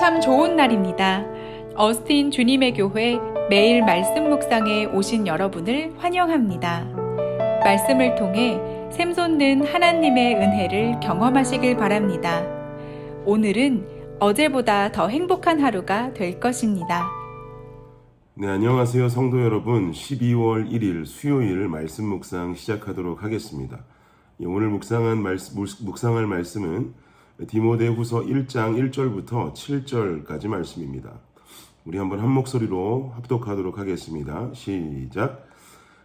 참 좋은 날입니다. 어스틴 주님의 교회 매일 말씀 묵상에 오신 여러분을 환영합니다. 말씀을 통해 샘솟는 하나님의 은혜를 경험하시길 바랍니다. 오늘은 어제보다 더 행복한 하루가 될 것입니다. 네, 안녕하세요 성도 여러분. 12월 1일 수요일 말씀 묵상 시작하도록 하겠습니다. 오늘 묵상할 말씀은 디모데후서 1장 1절부터 7절까지 말씀입니다. 우리 한번 한 목소리로 합독하도록 하겠습니다. 시작.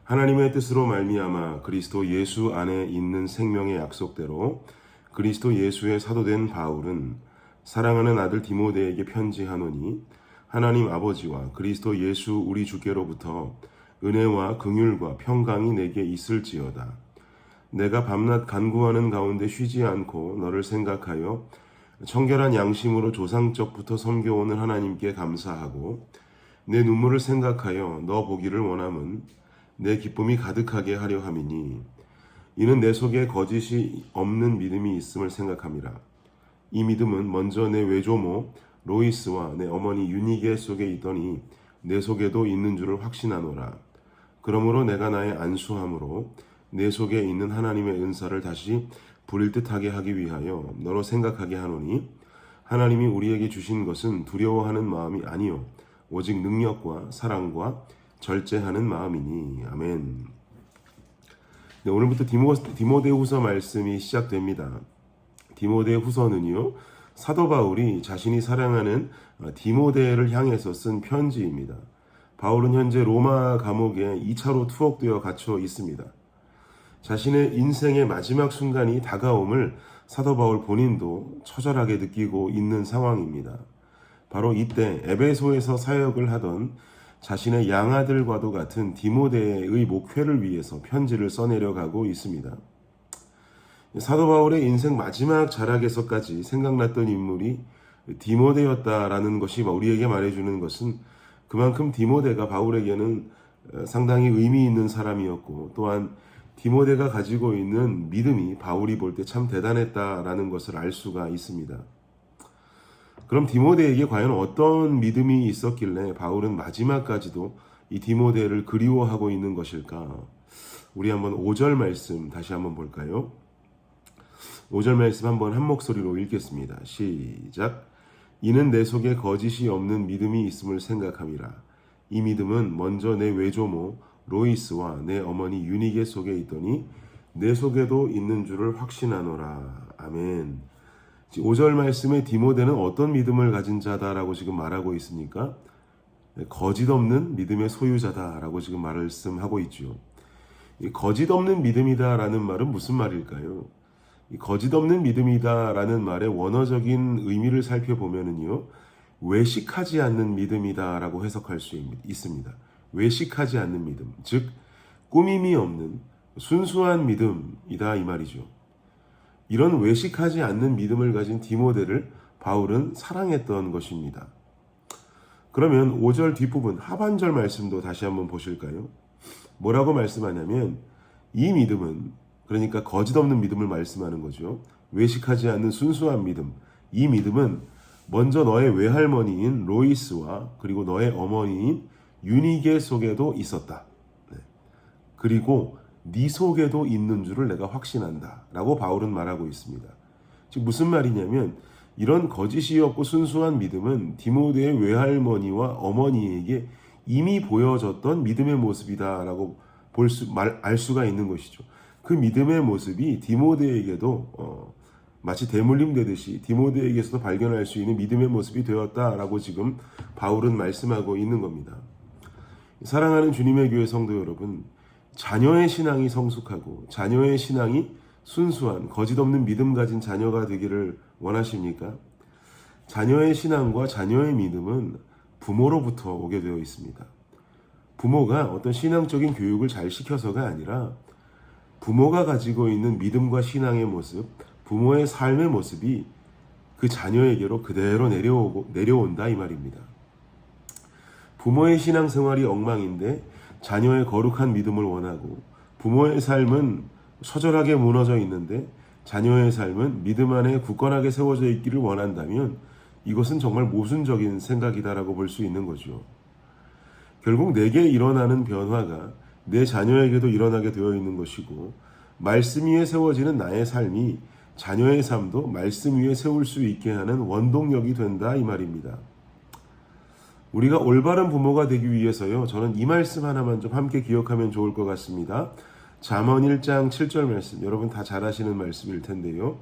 하나님의 뜻으로 말미암아 그리스도 예수 안에 있는 생명의 약속대로 그리스도 예수의 사도된 바울은 사랑하는 아들 디모데에게 편지하노니 하나님 아버지와 그리스도 예수 우리 주께로부터 은혜와 긍휼과 평강이 내게 있을지어다. 내가 밤낮 간구하는 가운데 쉬지 않고 너를 생각하여 청결한 양심으로 조상적부터 섬겨오는 하나님께 감사하고 내 눈물을 생각하여 너 보기를 원함은 내 기쁨이 가득하게 하려 함이니 이는 내 속에 거짓이 없는 믿음이 있음을 생각함이라. 이 믿음은 먼저 내 외조모 로이스와 내 어머니 유니게 속에 있더니 내 속에도 있는 줄을 확신하노라. 그러므로 내가 나의 안수함으로 내 속에 있는 하나님의 은사를 다시 부릴 듯하게 하기 위하여 너로 생각하게 하노니 하나님이 우리에게 주신 것은 두려워하는 마음이 아니요 오직 능력과 사랑과 절제하는 마음이니. 아멘. 네, 오늘부터 디모데후서 말씀이 시작됩니다. 디모데후서는요, 사도 바울이 자신이 사랑하는 디모데를 향해서 쓴 편지입니다. 바울은 현재 로마 감옥에 2차로 투옥되어 갇혀 있습니다. 자신의 인생의 마지막 순간이 다가옴을 사도 바울 본인도 처절하게 느끼고 있는 상황입니다. 바로 이때 에베소에서 사역을 하던 자신의 양아들과도 같은 디모데의 목회를 위해서 편지를 써내려가고 있습니다. 사도 바울의 인생 마지막 자락에서까지 생각났던 인물이 디모데였다라는 것이 우리에게 말해주는 것은 그만큼 디모데가 바울에게는 상당히 의미 있는 사람이었고 또한 디모데가 가지고 있는 믿음이 바울이 볼 때 참 대단했다라는 것을 알 수가 있습니다. 그럼 디모데에게 과연 어떤 믿음이 있었길래 바울은 마지막까지도 이 디모데를 그리워하고 있는 것일까? 우리 한번 5절 말씀 다시 한번 볼까요? 5절 말씀 한번 한 목소리로 읽겠습니다. 시작. 이는 내 속에 거짓이 없는 믿음이 있음을 생각함이라. 이 믿음은 먼저 내 외조모 로이스와 내 어머니 유니게 속에 있더니 내 속에도 있는 줄을 확신하노라. 아멘. 5절 말씀에 디모데는 어떤 믿음을 가진 자다라고 지금 말하고 있습니까? 거짓 없는 믿음의 소유자다라고 지금 말씀하고 있죠. 이 거짓 없는 믿음이다라는 말은 무슨 말일까요? 이 거짓 없는 믿음이다라는 말의 원어적인 의미를 살펴보면은요, 외식하지 않는 믿음이다라고 해석할 수 있습니다. 외식하지 않는 믿음, 즉 꾸밈이 없는 순수한 믿음이다 이 말이죠. 이런 외식하지 않는 믿음을 가진 디모데를 바울은 사랑했던 것입니다. 그러면 5절 뒷부분 하반절 말씀도 다시 한번 보실까요? 뭐라고 말씀하냐면 이 믿음은, 그러니까 거짓 없는 믿음을 말씀하는 거죠. 외식하지 않는 순수한 믿음, 이 믿음은 먼저 너의 외할머니인 로이스와 그리고 너의 어머니인 유니게 속에도 있었다. 그리고 네 속에도 있는 줄을 내가 확신한다 라고 바울은 말하고 있습니다. 즉 무슨 말이냐면 이런 거짓이 없고 순수한 믿음은 디모데의 외할머니와 어머니에게 이미 보여졌던 믿음의 모습이다 라고 알 수가 있는 것이죠. 그 믿음의 모습이 디모데에게도 마치 대물림 되듯이 디모데에게서도 발견할 수 있는 믿음의 모습이 되었다라고 지금 바울은 말씀하고 있는 겁니다. 사랑하는 주님의 교회 성도 여러분, 자녀의 신앙이 성숙하고 자녀의 신앙이 순수한 거짓 없는 믿음 가진 자녀가 되기를 원하십니까? 자녀의 신앙과 자녀의 믿음은 부모로부터 오게 되어 있습니다. 부모가 어떤 신앙적인 교육을 잘 시켜서가 아니라 부모가 가지고 있는 믿음과 신앙의 모습, 부모의 삶의 모습이 그 자녀에게로 그대로 내려온다 이 말입니다. 부모의 신앙생활이 엉망인데 자녀의 거룩한 믿음을 원하고 부모의 삶은 처절하게 무너져 있는데 자녀의 삶은 믿음 안에 굳건하게 세워져 있기를 원한다면 이것은 정말 모순적인 생각이다라고 볼 수 있는 거죠. 결국 내게 일어나는 변화가 내 자녀에게도 일어나게 되어 있는 것이고, 말씀 위에 세워지는 나의 삶이 자녀의 삶도 말씀 위에 세울 수 있게 하는 원동력이 된다, 이 말입니다. 우리가 올바른 부모가 되기 위해서요, 저는 이 말씀 하나만 좀 함께 기억하면 좋을 것 같습니다. 잠언 1장 7절 말씀, 여러분 다 잘 아시는 말씀일 텐데요.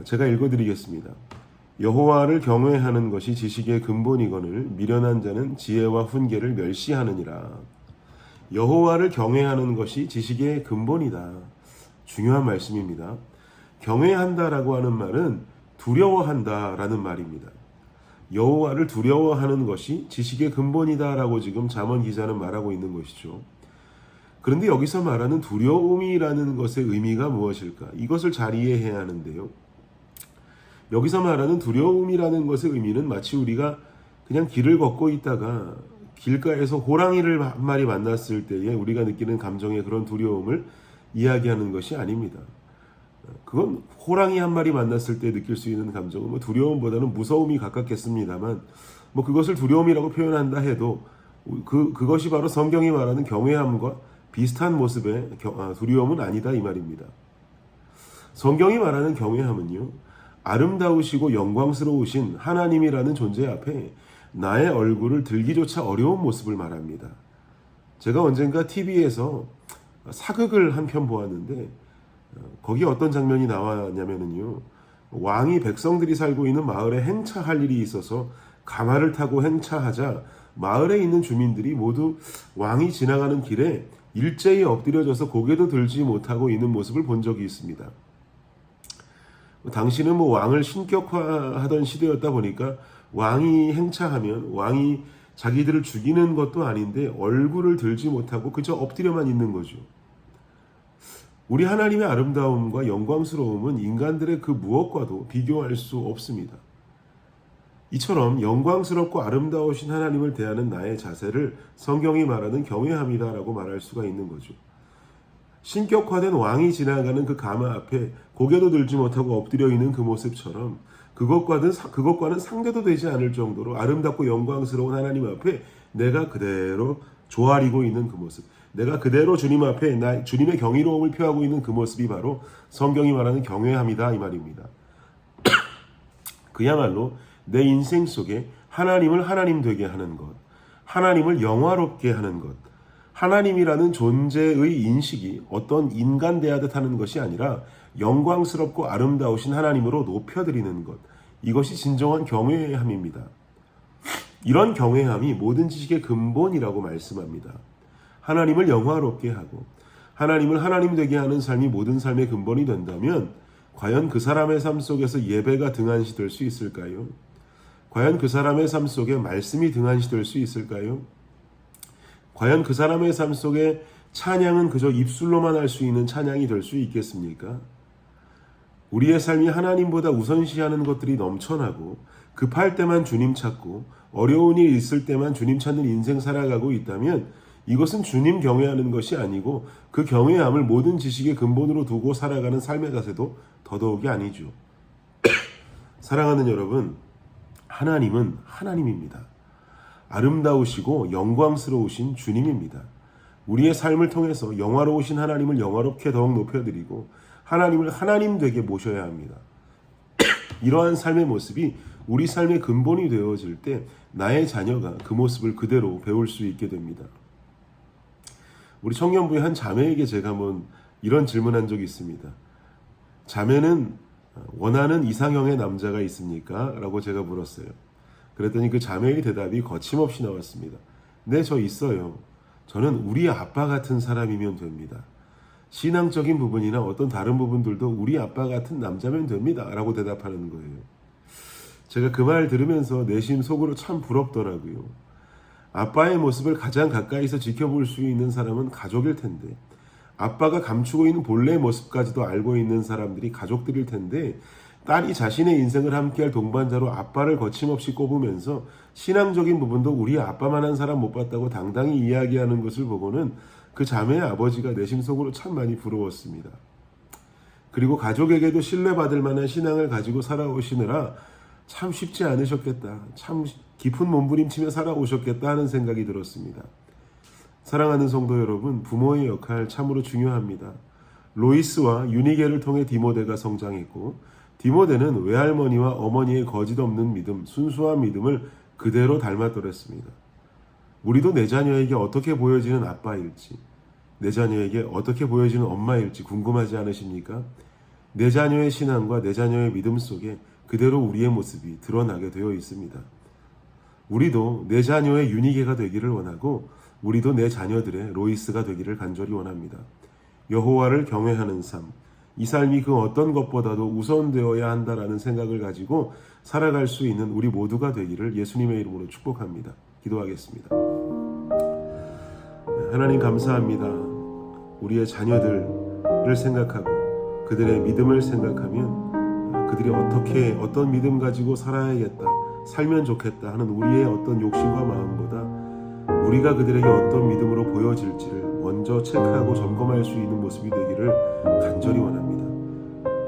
제가 읽어드리겠습니다. 여호와를 경외하는 것이 지식의 근본이거늘 미련한 자는 지혜와 훈계를 멸시하느니라. 여호와를 경외하는 것이 지식의 근본이다. 중요한 말씀입니다. 경외한다라고 하는 말은 두려워한다라는 말입니다. 여호와를 두려워하는 것이 지식의 근본이다라고 지금 잠언 기자는 말하고 있는 것이죠. 그런데 여기서 말하는 두려움이라는 것의 의미가 무엇일까? 이것을 잘 이해해야 하는데요. 여기서 말하는 두려움이라는 것의 의미는 마치 우리가 그냥 길을 걷고 있다가 길가에서 호랑이를 한 마리 만났을 때에 우리가 느끼는 감정의 그런 두려움을 이야기하는 것이 아닙니다. 그건 호랑이 한 마리 만났을 때 느낄 수 있는 감정은 두려움보다는 무서움이 가깝겠습니다만, 그것을 두려움이라고 표현한다 해도 그것이 바로 성경이 말하는 경외함과 비슷한 모습의 두려움은 아니다, 이 말입니다. 성경이 말하는 경외함은요, 아름다우시고 영광스러우신 하나님이라는 존재 앞에 나의 얼굴을 들기조차 어려운 모습을 말합니다. 제가 언젠가 TV에서 사극을 한 편 보았는데, 거기 어떤 장면이 나왔냐면요, 왕이 백성들이 살고 있는 마을에 행차할 일이 있어서 가마를 타고 행차하자 마을에 있는 주민들이 모두 왕이 지나가는 길에 일제히 엎드려져서 고개도 들지 못하고 있는 모습을 본 적이 있습니다. 당시는 왕을 신격화하던 시대였다 보니까 왕이 행차하면 왕이 자기들을 죽이는 것도 아닌데 얼굴을 들지 못하고 그저 엎드려만 있는 거죠. 우리 하나님의 아름다움과 영광스러움은 인간들의 그 무엇과도 비교할 수 없습니다. 이처럼 영광스럽고 아름다우신 하나님을 대하는 나의 자세를 성경이 말하는 경외함이다라고 말할 수가 있는 거죠. 신격화된 왕이 지나가는 그 가마 앞에 고개도 들지 못하고 엎드려 있는 그 모습처럼 그것과는 상대도 되지 않을 정도로 아름답고 영광스러운 하나님 앞에 내가 그대로 조아리고 있는 그 모습, 내가 그대로 주님 앞에 주님의 경이로움을 표하고 있는 그 모습이 바로 성경이 말하는 경외함이다, 이 말입니다. 그야말로 내 인생 속에 하나님을 하나님 되게 하는 것, 하나님을 영화롭게 하는 것, 하나님이라는 존재의 인식이 어떤 인간 대하듯 하는 것이 아니라 영광스럽고 아름다우신 하나님으로 높여드리는 것, 이것이 진정한 경외함입니다. 이런 경외함이 모든 지식의 근본이라고 말씀합니다. 하나님을 영화롭게 하고 하나님을 하나님 되게 하는 삶이 모든 삶의 근본이 된다면 과연 그 사람의 삶 속에서 예배가 등한시될 수 있을까요? 과연 그 사람의 삶 속에 말씀이 등한시될 수 있을까요? 과연 그 사람의 삶 속에 찬양은 그저 입술로만 할 수 있는 찬양이 될 수 있겠습니까? 우리의 삶이 하나님보다 우선시하는 것들이 넘쳐나고 급할 때만 주님 찾고 어려운 일 있을 때만 주님 찾는 인생 살아가고 있다면 이것은 주님 경외하는 것이 아니고 그 경외함을 모든 지식의 근본으로 두고 살아가는 삶의 자세도 더더욱이 아니죠. 사랑하는 여러분, 하나님은 하나님입니다. 아름다우시고 영광스러우신 주님입니다. 우리의 삶을 통해서 영화로우신 하나님을 영화롭게 더욱 높여드리고 하나님을 하나님 되게 모셔야 합니다. 이러한 삶의 모습이 우리 삶의 근본이 되어질 때 나의 자녀가 그 모습을 그대로 배울 수 있게 됩니다. 우리 청년부의 한 자매에게 제가 한번 이런 질문한 적이 있습니다. 자매는 원하는 이상형의 남자가 있습니까? 라고 제가 물었어요. 그랬더니 그 자매의 대답이 거침없이 나왔습니다. 네, 저 있어요. 저는 우리 아빠 같은 사람이면 됩니다. 신앙적인 부분이나 어떤 다른 부분들도 우리 아빠 같은 남자면 됩니다. 라고 대답하는 거예요. 제가 그 말 들으면서 내심 속으로 참 부럽더라고요. 아빠의 모습을 가장 가까이서 지켜볼 수 있는 사람은 가족일 텐데, 아빠가 감추고 있는 본래의 모습까지도 알고 있는 사람들이 가족들일 텐데, 딸이 자신의 인생을 함께할 동반자로 아빠를 거침없이 꼽으면서 신앙적인 부분도 우리 아빠만한 사람 못 봤다고 당당히 이야기하는 것을 보고는 그 자매의 아버지가 내심 속으로 참 많이 부러웠습니다. 그리고 가족에게도 신뢰받을 만한 신앙을 가지고 살아오시느라 참 쉽지 않으셨겠다. 참 깊은 몸부림치며 살아오셨겠다 하는 생각이 들었습니다. 사랑하는 성도 여러분, 부모의 역할 참으로 중요합니다. 로이스와 유니게를 통해 디모데가 성장했고, 디모데는 외할머니와 어머니의 거짓 없는 믿음, 순수한 믿음을 그대로 닮았더랬습니다. 우리도 내 자녀에게 어떻게 보여지는 아빠일지, 내 자녀에게 어떻게 보여지는 엄마일지 궁금하지 않으십니까? 내 자녀의 신앙과 내 자녀의 믿음 속에 그대로 우리의 모습이 드러나게 되어 있습니다. 우리도 내 자녀의 유니게가 되기를 원하고, 우리도 내 자녀들의 로이스가 되기를 간절히 원합니다. 여호와를 경외하는 삶, 이 삶이 그 어떤 것보다도 우선되어야 한다라는 생각을 가지고 살아갈 수 있는 우리 모두가 되기를 예수님의 이름으로 축복합니다. 기도하겠습니다. 하나님 감사합니다. 우리의 자녀들을 생각하고 그들의 믿음을 생각하면 그들이 어떤 믿음 가지고 살아야겠다, 살면 좋겠다 하는 우리의 어떤 욕심과 마음보다 우리가 그들에게 어떤 믿음으로 보여질지를 먼저 체크하고 점검할 수 있는 모습이 되기를 간절히 원합니다.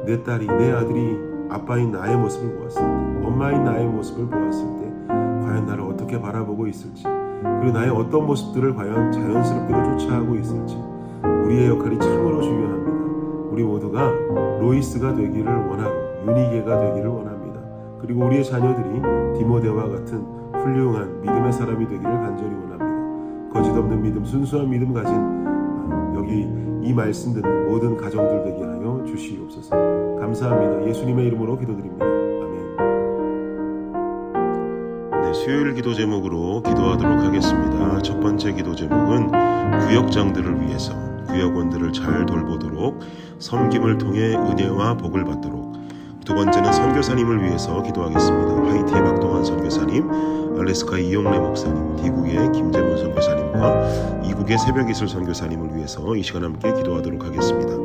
내 딸이, 내 아들이 아빠인 나의 모습을 보았을 때, 엄마인 나의 모습을 보았을 때 과연 나를 어떻게 바라보고 있을지, 그리고 나의 어떤 모습들을 과연 자연스럽게도 쫓아가고 있을지, 우리의 역할이 참으로 중요합니다. 우리 모두가 로이스가 되기를 원하고 유니게가 되기를 원합니다. 그리고 우리의 자녀들이 디모데와 같은 훌륭한 믿음의 사람이 되기를 간절히 원합니다. 거짓 없는 믿음, 순수한 믿음 가진 여기 이 말씀 듣는 모든 가정들 되게 하여 주시옵소서. 감사합니다. 예수님의 이름으로 기도드립니다. 아멘. 네, 수요일 기도 제목으로 기도하도록 하겠습니다. 첫 번째 기도 제목은 구역장들을 위해서 구역원들을 잘 돌보도록 섬김을 통해 은혜와 복을 받도록. 두 번째는 선교사님을 위해서 기도하겠습니다. 하이티의 박동환 선교사님, 알래스카 이용래 목사님, 디국의 김재문 선교사님과 이국의 새벽이슬 선교사님을 위해서 이 시간 함께 기도하도록 하겠습니다.